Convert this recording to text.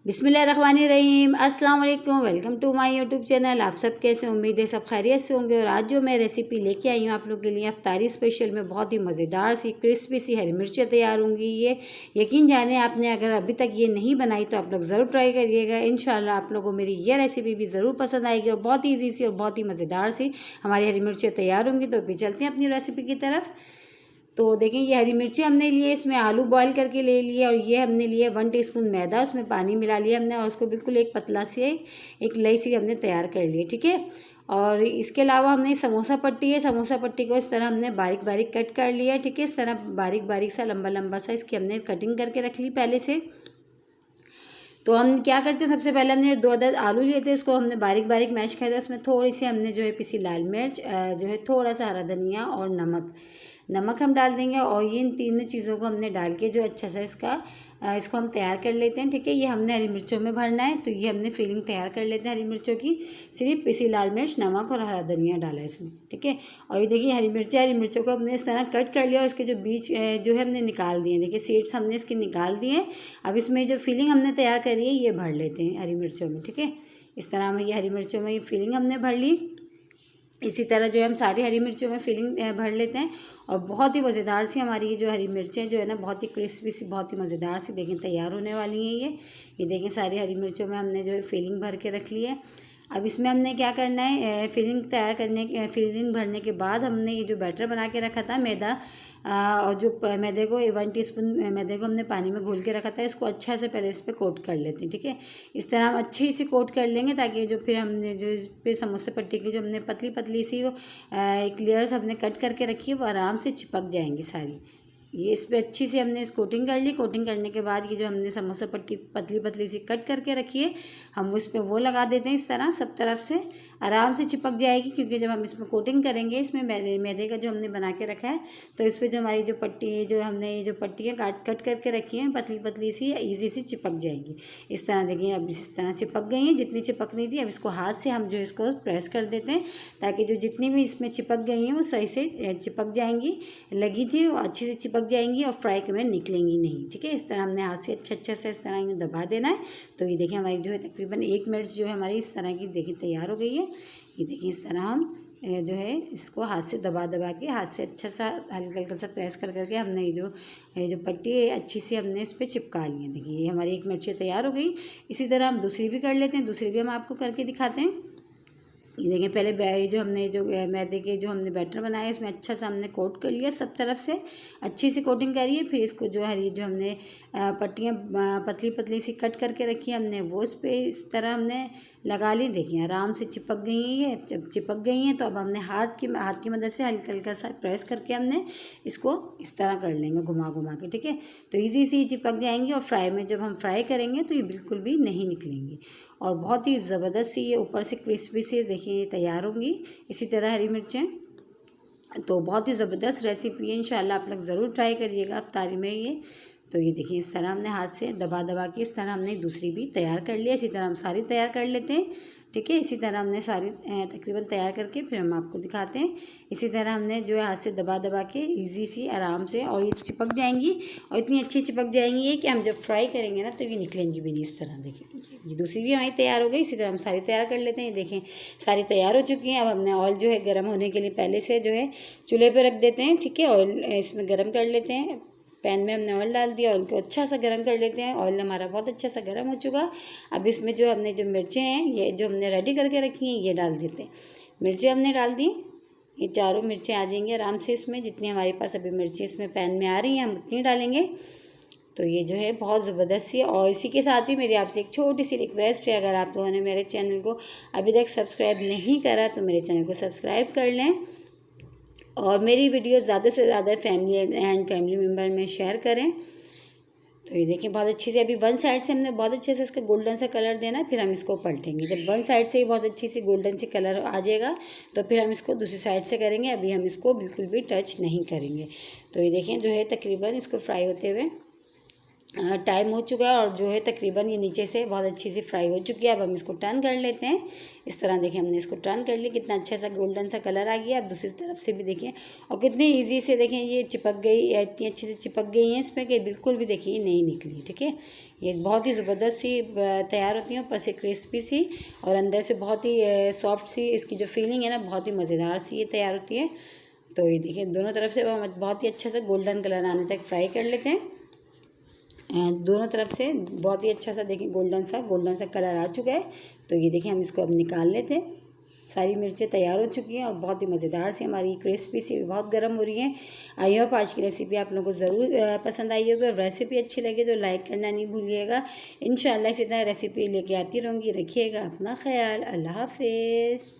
बिस्मिल्लाहिर्रहमानिर्रहीम, अस्सलाम वालेकुम। Welcome to my YouTube channel. आप सब कैसे, उम्मीद है सब खैरियत से होंगे। और आज जो मैं रेसिपी लेके आई हूँ आप लोग के लिए अफ्तारी स्पेशल में बहुत ही मज़ेदार सी क्रिस्पी सी हरी मिर्चें तैयार होंगी। ये यकीन जाने आपने अगर अभी तक ये नहीं बनाई तो आप लोग ज़रूर ट्राई करिएगा। इंशाल्लाह आप लोगों को मेरी ये रेसिपी भी ज़रूर पसंद आएगी और बहुत ईजी सी और बहुत ही मज़ेदार सी हमारी हरी मिर्चें तैयार होंगी। तो अभी चलते हैं अपनी रेसिपी की तरफ। तो देखें, ये हरी मिर्ची हमने लिए, इसमें आलू बॉईल करके ले लिए और ये हमने लिए 1 टीस्पून मैदा, उसमें पानी मिला लिया हमने और उसको बिल्कुल एक पतला से एक लई सी हमने तैयार कर लिए। ठीक है। और इसके अलावा हमने समोसा पट्टी है, समोसा पट्टी को इस तरह हमने बारीक बारीक कट कर लिया। ठीक है, इस तरह बारीक बारीक सा लंबा लंबा सा इसकी हमने कटिंग करके रख ली पहले से। तो हम क्या करते हैं, सबसे पहले हमने 2 अदद आलू लिए थे, इसको हमने बारीक बारीक मैश कर दिया। उसमें थोड़ी सी हमने जो है पिसी लाल मिर्च, जो है थोड़ा सा हरा धनिया और नमक हम डाल देंगे। और ये इन तीनों चीज़ों को हमने डाल के जो अच्छा सा इसको हम तैयार कर लेते हैं। ठीक है, ये हमने हरी मिर्चों में भरना है, तो ये हमने फिलिंग तैयार कर लेते हैं हरी मिर्चों की। सिर्फ पिसी लाल मिर्च, नमक और हरा धनिया डाला है इसमें। ठीक है, और ये देखिए हरी मिर्चों को हमने इस तरह कट कर लिया और इसके जो बीज जो है हमने निकाल दिए। देखिए सीड्स हमने इसके निकाल दिए। अब इसमें जो फिलिंग हमने तैयार करी है ये भर लेते हैं हरी मिर्चों में। ठीक है, इस तरह हम ये हरी मिर्चों में ये फिलिंग हमने भर ली। इसी तरह जो है हम सारी हरी मिर्चों में फिलिंग भर लेते हैं। और बहुत ही मज़ेदार सी हमारी ये जो हरी मिर्चें जो है ना, बहुत ही क्रिस्पी सी, बहुत ही मज़ेदार सी देखें तैयार होने वाली हैं। ये देखें सारी हरी मिर्चों में हमने जो है फिलिंग भर के रख ली है। अब इसमें हमने क्या करना है, फिलिंग भरने के बाद हमने ये जो बैटर बना के रखा था मैदा, और जो मैदे को 1 टीस्पून मैदे को हमने पानी में घोल के रखा था, इसको अच्छा से पहले इस पर कोट कर लेते हैं। ठीक है, इस तरह हम अच्छे से कोट कर लेंगे ताकि जो फिर हमने जो इस पे समोसे पट्टी की जो हमने पतली पतली सी वो एक लेयर्स हमने कट करके रखी है वो आराम से चिपक जाएंगी सारी। ये इस पर अच्छी से हमने इस कोटिंग कर ली। कोटिंग करने के बाद ये जो हमने समोसा पट्टी पतली पतली सी कट करके रखी है हम उस पर वो लगा देते हैं। इस तरह सब तरफ से आराम से चिपक जाएगी, क्योंकि जब हम इसमें कोटिंग करेंगे इसमें मैदे का जो हमने बना के रखा है, तो इस पर जो हमारी जो पट्टी जो हमने ये जो पट्टियाँ कट करके रखी हैं पतली पतली सी ईजी सी चिपक जाएंगी। इस तरह देखिए अब इस तरह चिपक गई हैं, जितनी चिपकनी थी। अब इसको हाथ से हम जो इसको प्रेस कर देते हैं ताकि जो जितनी भी इसमें चिपक गई हैं वो सही से चिपक जाएंगी। लगी थी वो अच्छे से चिपक जाएंगी और फ्राई में निकलेंगी नहीं। ठीक है, इस तरह हमने हाथ से अच्छा से इस तरह यूँ दबा देना है। तो ये देखिए हमारी जो है तकरीबन 1 मिनट जो है हमारी इस तरह की देखिए तैयार हो गई है। ये देखिए इस तरह हम जो है इसको हाथ से दबा के हाथ से अच्छा सा हल्का हल्का सा प्रेस करके हमने ये जो पट्टी है अच्छी सी हमने इस पर चिपका ली है। देखिए ये हमारी 1 मिर्ची तैयार हो गई। इसी तरह हम दूसरी भी कर लेते हैं, दूसरी भी हम आपको करके दिखाते हैं। ये देखिए पहले ये जो हमने जो मैदे के जो हमने बैटर बनाया इसमें अच्छा सा हमने कोट कर लिया, सब तरफ से अच्छी सी कोटिंग करिए। फिर इसको जो हरी जो हमने पट्टियाँ पतली पतली सी कट करके रखी हमने वो इस पर इस तरह हमने लगा ली। देखिए आराम से चिपक गई हैं ये। जब चिपक गई हैं तो अब हमने हाथ की मदद से हल्का हल्का सा प्रेस करके हमने इसको इस तरह कर लेंगे घुमा के। ठीक है, तो ईजी सी चिपक जाएंगी और फ्राई में जब हम फ्राई करेंगे तो ये बिल्कुल भी नहीं निकलेंगी और बहुत ही ज़बरदस्त सी ये ऊपर से क्रिस्पी से देखिए तैयार होंगी। इसी तरह हरी मिर्चें, तो बहुत ही ज़बरदस्त रेसिपी है, इंशाल्लाह आप लोग ज़रूर ट्राई करिएगा अफ्तारी में ये। तो ये देखिए इस तरह हमने हाथ से दबा के इस तरह हमने दूसरी भी तैयार कर लिया। इसी तरह हम सारी तैयार कर लेते हैं। ठीक है, इसी तरह हमने सारी तकरीबन तैयार करके फिर हम आपको दिखाते हैं। इसी तरह हमने जो है हाथ से दबा के इजी सी आराम से, और ये चिपक जाएंगी और इतनी अच्छी चिपक जाएंगी ये कि हम जब फ्राई करेंगे ना तो ये निकलेंगी भी नहीं। इस तरह देखिए ये दूसरी भी हमारी तैयार हो गई। इसी तरह हम सारी तैयार कर लेते हैं। ये देखें सारी तैयार हो चुकी हैं। अब हमने ऑयल जो है गर्म होने के लिए पहले से जो है चूल्हे पर रख देते हैं। ठीक है, ऑयल इसमें गर्म कर लेते हैं। पैन में हमने ऑयल डाल दिया, ऑयल को अच्छा सा गर्म कर लेते हैं। ऑयल हमारा बहुत अच्छा सा गर्म हो चुका। अब इसमें जो हमने जो मिर्चें हैं ये जो हमने रेडी करके रखी हैं ये डाल देते हैं। मिर्चें हमने डाल दी, ये चारों मिर्चें आ जाएंगी आराम से इसमें। जितनी हमारे पास अभी मिर्चें इसमें पैन में आ रही हैं हम उतनी डालेंगे। तो ये जो है बहुत ज़बरदस्त सी। और इसी के साथ ही मेरी आपसे एक छोटी सी रिक्वेस्ट है, अगर आप लोगों ने मेरे चैनल को अभी तक सब्सक्राइब नहीं करा तो मेरे चैनल को सब्सक्राइब कर लें और मेरी वीडियो ज़्यादा से ज़्यादा फैमिली मेम्बर में शेयर करें। तो ये देखिए बहुत अच्छी से अभी वन साइड से हमने बहुत अच्छे से इसका गोल्डन सा कलर देना है, फिर हम इसको पलटेंगे। जब वन साइड से ही बहुत अच्छी सी गोल्डन सी कलर आ जाएगा तो फिर हम इसको दूसरी साइड से करेंगे। अभी हम इसको बिल्कुल भी टच नहीं करेंगे। तो ये देखें जो है तकरीबन इसको फ्राई होते हुए टाइम हो चुका है और जो है तकरीबन ये नीचे से बहुत अच्छी सी फ्राई हो चुकी है। अब हम इसको टर्न कर लेते हैं। इस तरह देखिए हमने इसको टर्न कर लिया, कितना अच्छा सा गोल्डन सा कलर आ गया। अब दूसरी तरफ से भी देखिए और कितनी इजी से देखें ये चिपक गई, इतनी अच्छे से चिपक गई हैं इसमें कि बिल्कुल भी देखिए नहीं निकली। ठीक है, ये बहुत ही ज़बरदस्त सी तैयार होती हैं, ऊपर से क्रिस्पी सी और अंदर से बहुत ही सॉफ्ट सी इसकी जो फीलिंग है ना, बहुत ही मज़ेदार सी ये तैयार होती है। तो ये देखिए दोनों तरफ से बहुत ही अच्छा सा गोल्डन कलर आने तक फ्राई कर लेते हैं। दोनों तरफ से बहुत ही अच्छा सा देखिए गोल्डन सा कलर आ चुका है। तो ये देखिए हम इसको अब निकाल लेते हैं। सारी मिर्चें तैयार हो चुकी हैं और बहुत ही मज़ेदार सी हमारी क्रिस्पी सी बहुत गर्म हो रही हैं। आई होप आज की रेसिपी आप लोगों को ज़रूर पसंद आई होगी और रेसिपी अच्छी लगे तो लाइक करना नहीं भूलिएगा। इंशाल्लाह इसी तरह रेसिपी लेके आती रहूँगी। रखिएगा अपना ख्याल। अल्लाह हाफिज़।